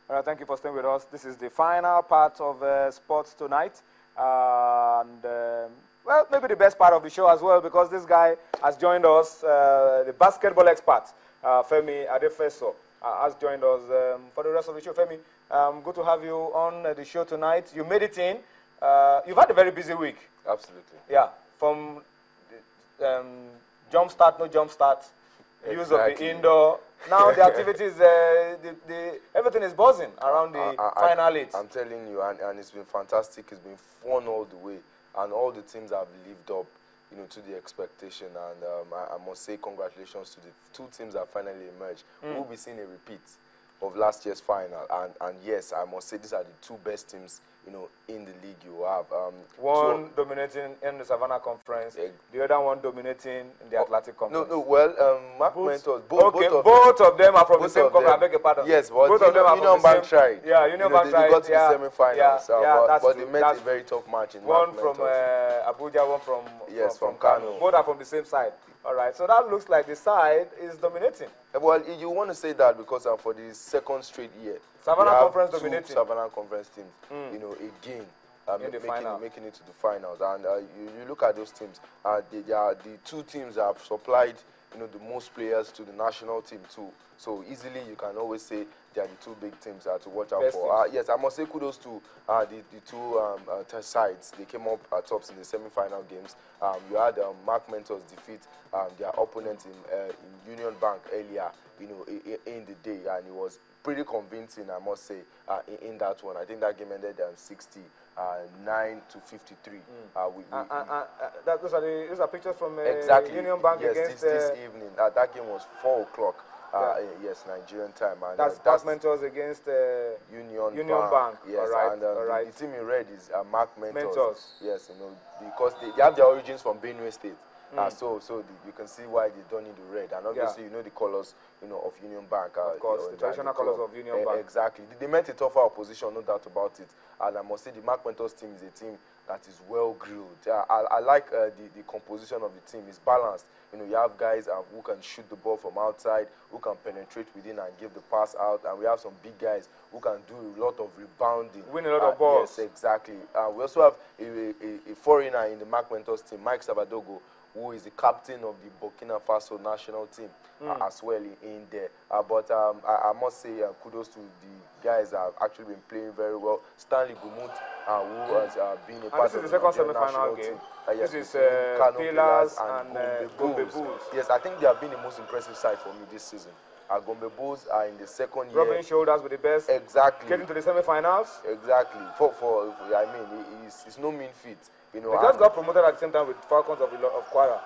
Thank you for staying with us. This is the final part of Sports Tonight. Well, maybe the best part of the show as well, because this guy has joined us, the basketball expert, Femi Adefeso, has joined us for the rest of the show. Femi, good to have you on the show tonight. You made it in. You've had a very busy week. Absolutely. Yeah, from jump start, no jump start, use of the indoor. Now the activities, everything is buzzing around the final eight. I'm telling you, and it's been fantastic. It's been fun all the way, and all the teams have lived up, to the expectation. And I must say congratulations to the two teams that finally emerged. We'll be seeing a repeat of last year's final, and yes, I must say these are the two best teams in the league you have. One dominating in the Savannah Conference, the other one dominating in the Atlantic Conference. Mark Mentors, both of them are from the same conference. I beg your pardon. Yes, but both of them are Union Bank tried. Yeah, Union Bank tried. They got to the semi-finals, but they met a very tough match in one from Abuja, one from Kano. Both are from the same side. All right, so that looks like the side is dominating. Well, you want to say that because for the second straight year, Savannah Conference dominating. Savannah Conference teams, again, making it to the finals. And you look at those teams, the two teams have supplied, the most players to the national team too. So easily you can always say they are the two big teams to watch out for. Yes, I must say kudos to the two test sides. They came up tops in the semi-final games. You had Mark Mentors defeat their opponent in Union Bank earlier, in the day, and it was pretty convincing, I must say, in that one. I think that game ended 69 to 53. Those are pictures from Union Bank against this evening. That game was 4 o'clock. Yes, Nigerian time. And that's Mark Mentors against Union Bank. Yes, right. And the team in red is Mark Mentors. Yes, because they have their origins from Benue State. So you can see why they don't need the red, and obviously the colors of Union Bank. Of course, the traditional colors of Union Bank. Exactly. They met a tougher opposition, no doubt about it. And I must say the Mark Mentors team is a team that is well grilled. I like the composition of the team. It's balanced. You have guys who can shoot the ball from outside, who can penetrate within and give the pass out, and we have some big guys who can do a lot of rebounding. Win a lot of balls. Yes, exactly. We also have a foreigner in the Mark Mentors team, Mike Sabadogo, who is the captain of the Burkina Faso national team as well in there. But I must say kudos to the guys that have actually been playing very well. Stanley Gumut, who has been a part of the second semi-final game. This is Pillars and Gombe Bulls. Yes, I think they have been the most impressive side for me this season. Gombe Bulls are in the second year. Rubbing shoulders with the best. Exactly. Getting to the semi-finals. Exactly. It's no mean feat. They just got promoted at the same time with Falcons of Kwara.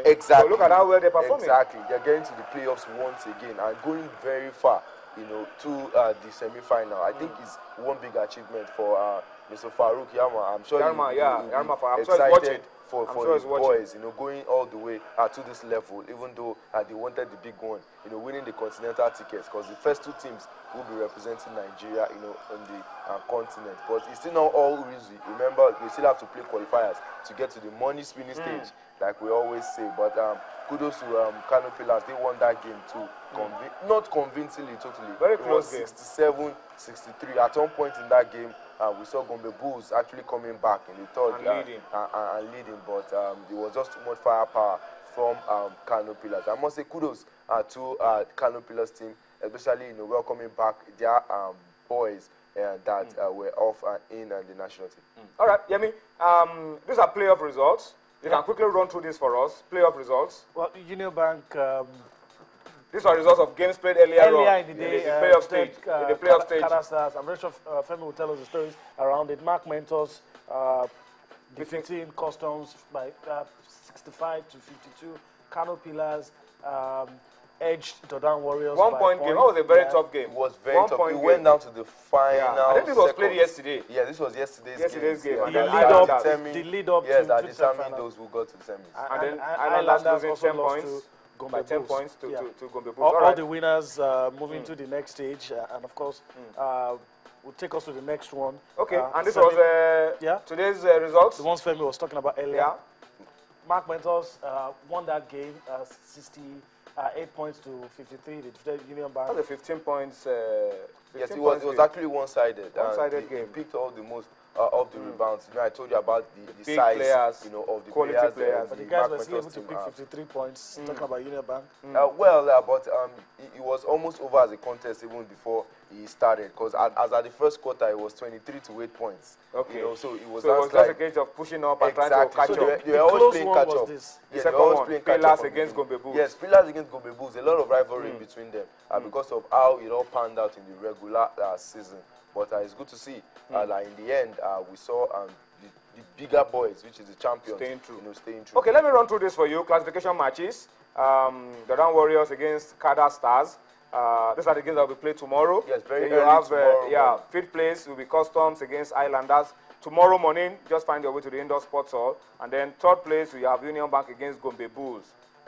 Exactly. So look at how well they're performing. Exactly. They're getting to the playoffs once again and going very far, to the semi-final. I think it's one big achievement for Mr. Farouk Yarma. I'm sure Yarma, I'm excited for his boys, going all the way to this level, even though they wanted the big one, winning the continental tickets, because the first two teams will be representing Nigeria, on the continent. But it's still not all easy. Remember, we still have to play qualifiers to get to the money spinning stage, like we always say. But kudos to Kano Pillars. They won that game too. Not convincingly, totally. Very close game. 67-63. At one point in that game, we saw Gombe Bulls actually coming back in the third and leading, but there was just too much firepower from Kano Pillars. I must say kudos to Kano Pillars team, especially welcoming back their boys that were off in the national team. All right, Yemi. These are playoff results. You can quickly run through this for us. Playoff results. Well, Union Bank. These are results of games played earlier in the day, in the playoff stage. In the playoff stage. Stars. I'm very sure Femi will tell us the stories around it. Mark Mentors defeating Customs by 65 to 52. Kano Pillars edged Dodan Warriors. 1 point game. That was a very tough game. It was very tough. We went down to the final. I think this was played yesterday. Yeah, this was yesterday's game. The lead up yes, that determined those who got to the semis. And then Islanders losing 10 points. By 10 points to Gombe Bulls. All the winners moving to the next stage, and of course, will take us to the next one. Okay, and this was today's results. The ones Femi was talking about earlier. Mark Mentors won that game 8 points to 53. They defeated Union Bank. That's a 15 points. 15 yes, it points was actually one-sided. One-sided game. He picked all the most of the rebounds. You know, I told you about the big size, players, you know, of the quality players. But the guys were still able to pick 53 points. Talking about Union Bank. But it was almost over as a contest even before he started. Because as at the first quarter, it was 23 to 8 points. Okay. You know, so it was just a case of pushing up and trying to catch up. They were always playing catch up. The second one, Pillars against Gombe Bulls. Yes, Pillars against Gombe Bulls. A lot of rivalry between them because of how it all panned out in the regular season. But it's good to see that in the end, we saw the bigger boys, which is the champions, staying true. You know, staying true. Okay, let me run through this for you. Classification matches. The Down Warriors against Kada Stars. These are the games that will be played tomorrow. Yes, very then early you have, tomorrow. fifth place will be Customs against Islanders. Tomorrow morning, just find your way to the indoor sports hall. And then third place, we have Union Bank against Gombe Bulls.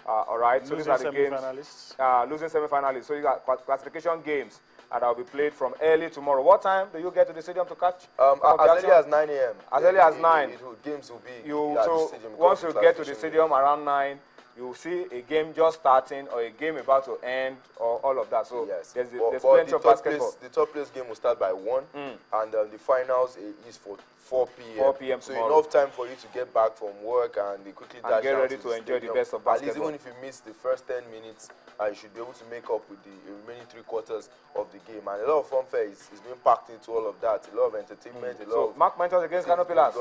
All right, so these are the games. Losing semi-finalists. So you got classification games that will be played from early tomorrow. What time do you get to the stadium to catch? As early as 9 a.m. As early as 9. Games will be so once you get to the stadium around 9, you will see a game just starting or a game about to end or all of that. So yes. there's plenty of basketball. The top place game will start by 1, and the finals is for 4 p.m. 4 p.m. So tomorrow. enough time for you to get back from work and quickly dash get down ready to to the enjoy stadium. the best of basketball. At least even if you miss the first 10 minutes, you should be able to make up with the remaining 3 quarters of the game. And a lot of funfair is being packed into all of that. A lot of entertainment. A lot of Mark Mentors against Kano Pillars.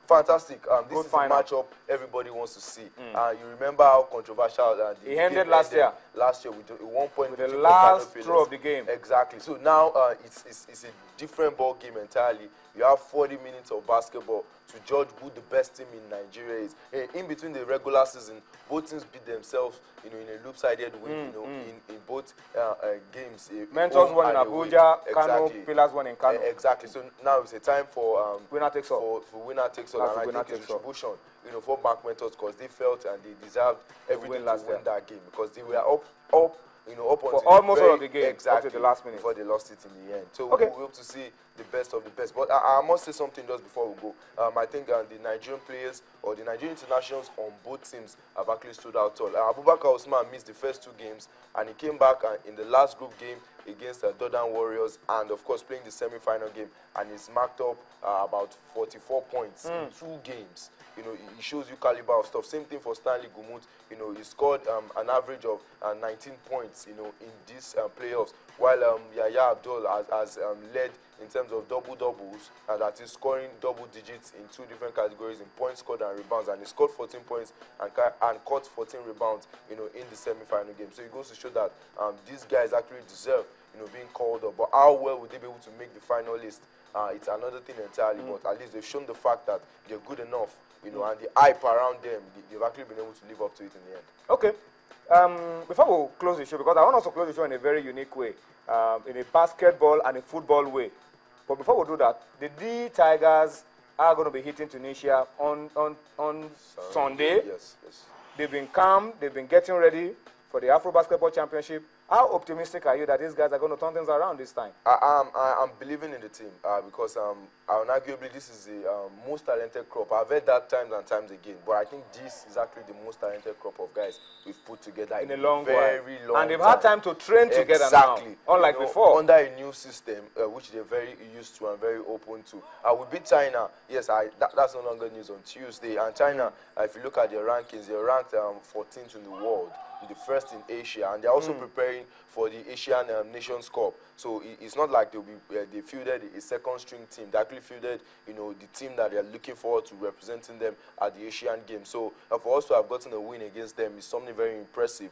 Fantastic. This is final. a matchup everybody wants to see. You remember how controversial it ended last year. Last year with 1 point. With the last throw of the game. Exactly. So now it's a different ball game entirely. You have 40 minutes of basketball to judge who the best team in Nigeria is. In between the regular season, both teams beat themselves, you know, in a loop-sided win, you know, in both games. Mentors won in Abuja, Kano Pillars won in Kano. Exactly. So now it's a time for winner takes all. For winner takes all, and I think distribution, you know, for Bank Mentors, because they felt and they deserved everything to win that game, because they were up. You know, up for almost all of the game, exactly, up to the last minute. Before they lost it in the end. So we hope to see the best of the best. But I must say something just before we go. I think the Nigerian players or the Nigerian internationals on both teams have actually stood out tall. Abubakar Usman missed the first 2 games, and he came back in the last group game against the Dodan Warriors, and of course playing the semi-final game, and he's marked up about 44 points in 2 games. You know, it shows you caliber of stuff. Same thing for Stanley Gumut. You know, he scored an average of 19 points, you know, in these playoffs, while Yaya Abdul has led in terms of double-doubles, and that is scoring double digits in 2 different categories, in points scored and rebounds, and he scored 14 points and caught 14 rebounds, you know, in the semi-final game. So it goes to show that these guys actually deserve, you know, being called up. But how well would they be able to make the final list? It's another thing entirely, but at least they've shown the fact that they're good enough, you know, and the hype around them, they've actually been able to live up to it in the end. Okay. Before we close the show, because I want us to close the show in a very unique way, in a basketball and a football way. But before we do that, the D Tigers are going to be hitting Tunisia on Sunday. Yes. They've been calm. They've been getting ready for the Afro Basketball Championship. How optimistic are you that these guys are going to turn things around this time? I'm believing in the team because arguably this is the most talented crop. I've heard that times and times again, but I think this is actually the most talented crop of guys we've put together in a long while. And they've had time to train together now, unlike before. Under a new system, which they're very used to and very open to. We beat China. Yes, that's no longer news on Tuesday. And China, if you look at their rankings, they're ranked 14th in the world, the first in Asia, and they're also preparing for the Asian Nations Cup. So it's not like they fielded a second-string team. They actually fielded, you know, the team that they're looking forward to representing them at the Asian Games. So for us to have gotten a win against them is something very impressive.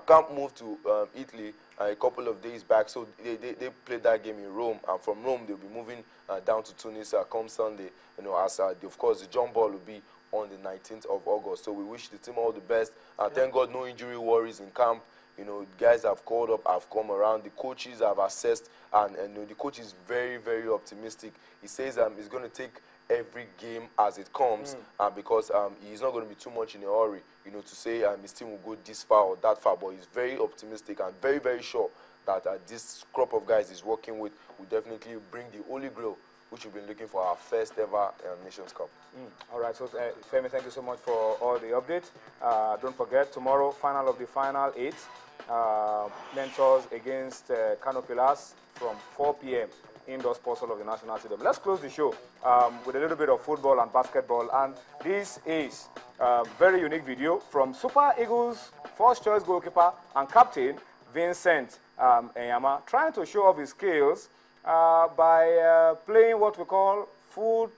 Camp moved to Italy a couple of days back, so they played that game in Rome, and from Rome they'll be moving down to Tunis come Sunday. You know, as of course the jump ball will be on the 19th of August. So we wish the team all the best. Thank God no injury worries in camp. You know, guys have called up, have come around. The coaches have assessed, and you know, the coach is very, very optimistic. He says he's going to take every game as it comes, because he's not going to be too much in a hurry, you know, to say his team will go this far or that far. But he's very optimistic and very, very sure that this crop of guys he's working with will definitely bring the Holy Grail, which we've been looking for, our first ever Nations Cup. All right, so Femi, thank you so much for all the updates. Don't forget, tomorrow, final of the final 8. Mentors against Kano Pillars from 4 p.m. Indoor Sports Hall of the National Stadium. Let's close the show with a little bit of football and basketball. And this is a very unique video from Super Eagles' first choice goalkeeper and captain, Vincent Enyama, trying to show off his skills by playing what we call foot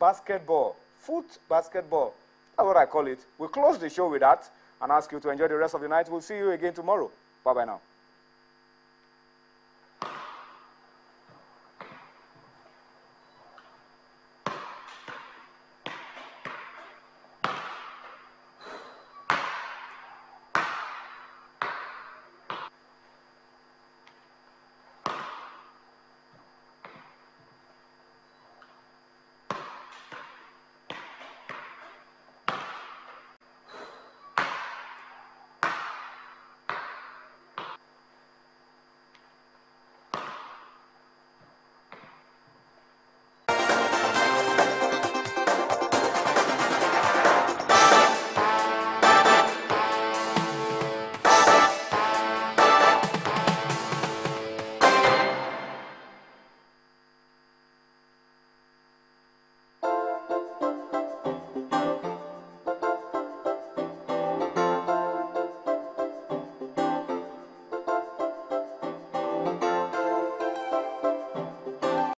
basketball. That's what I call it. We'll close the show with that and ask you to enjoy the rest of the night. We'll see you again tomorrow. Bye-bye now.